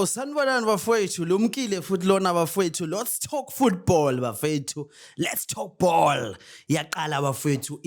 Sanibonani bafowethu, lumkile futhi lona bafowethu. Let's talk football bafowethu. Let's talk ball. Yaqala bafowethu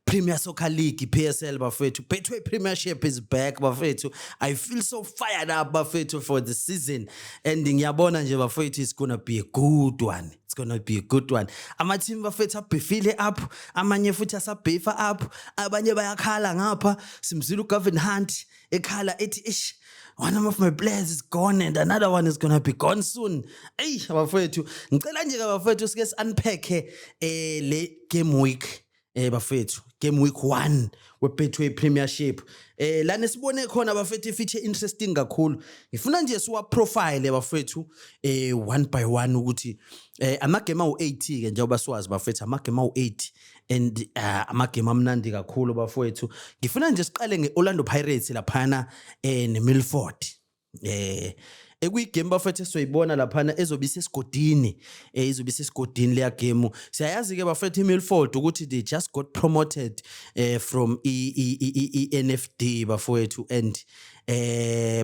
Premier Soccer League, PSL bafowethu. Betway Premiership is back bafowethu. I feel so fired up bafowethu for the season ending. Ngiyabona nje bafowethu, it's gonna be a good one. It's gonna be a good one. Ama-team bafethu abhefile up, amanye futhi asabhefa up, abanye bayakhala ngapha. Simzila uGavin Hunt ekhala ethi ish, one of my players is gone and another one is gonna be gone soon. Hey bafethu, ngicela nje bafethu sike unpack le game week bafethu, game week 1 weBetway Premiership. Lana sibone khona bafethu ifeature interesting kakhulu. Ngifuna nje siwa profile bafethu one by one ukuthi amagame awu80 ke njengoba siwazi bafethu, amagame awu80 and amagame amnandi kakhulu bafethu. Ngifuna nje siqale ngeOrlando Pirates laphana neMilford. Ekuyigame bafethu soyibona laphana ezobe isesigodini, izobe isesigodini leya game. Siyayazi ke bafethu iMilford ukuthi they just got promoted from NFD bafethu, and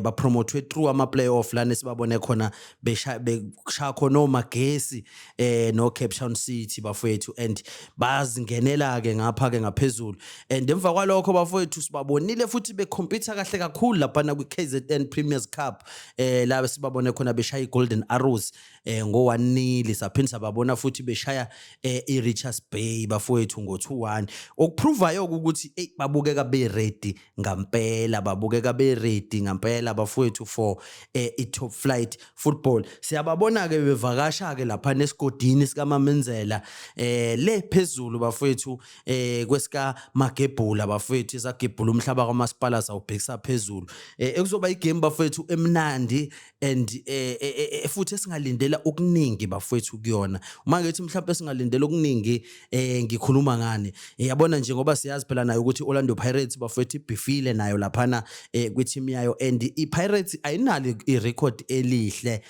ba promoted through ama playoff lana sibabone khona beshaya khona oMagesi no Cape Town City bafethu, and bazingenela ke ngapha ke ngaphezulu. And emva kwalokho bafethu sibabonile futhi becompete kahle kakhulu laphana kwiKZN Premiers Cup, la sibabone khona beshaya iGolden Arrows ngo-1-0. Saphinda sababona futhi beshaya iRichards Bay bafethu ngo-2-1, okuprovayo ukuthi babukeka be ready ngampela, babukeka be ready ngampela bafethu for i-top flight football. Siyababona ke bevakasha ke lapha nesigodini sikaMamenzela le phezulu bafethu, kwesika Magebhula bafethu, isagebhula umhlaba kwaMasipala sawubhekisa phezulu. Ekuzoba igame bafethu emnandi and futhi esingalindela okuningi bafethu kuyona. Uma ngithi mhlawumbe singalindela okuningi, ngikhuluma ngani? Yabona nje ngoba siyazi phela nayo ukuthi Orlando Pirates bafethu ibhifile nayo laphana kwi-team yayo, and iPirates ayinalo i-record elihle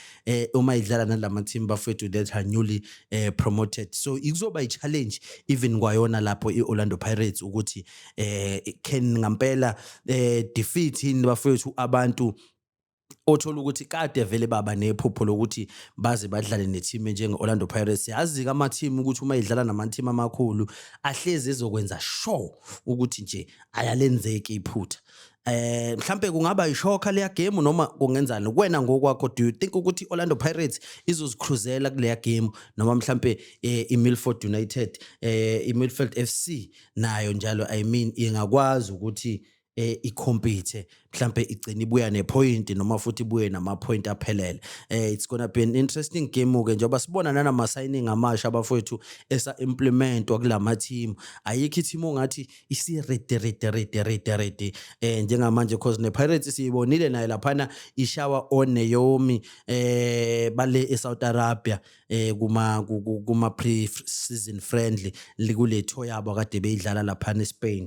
uma idlala nalama team bafethu that are newly promoted. So ikuzoba i-challenge even kwayona lapho iOrlando Pirates ukuthi can ngampela defeat in bafethu abantu othola ukuthi kade vele baba nephupho lokuthi baze badlale neteam njenge-Orlando Pirates. Yazi ke ama-team ukuthi uma idlala nama-team amakhulu ahlezi ezokwenza sure ukuthi nje ayalenzeki iphutha. Mhlambe kungaba ishoka leya game noma kungenzani kuwena ngokwakho? Do you think ukuthi Orlando Pirates izozicruisela kuleya game, noma mhlambe iMilford United, iMilford FC nayo njalo I mean ingakwazi ukuthi icompete mhlambe igcina ibuya nepoint noma futhi ibuye nama-point aphelele? It's gonna be an interesting game ke njengoba sibona nanama signing amasha bafethu esa implementwa kulama team. Ayikho team ongathi isi ready njengamanje, because nePirates siyibonile nayo laphana ishawa on Naomi bale eSouth Arabia kuma pre-season friendly likuletho yabo kade beyidlala laphana eSpain.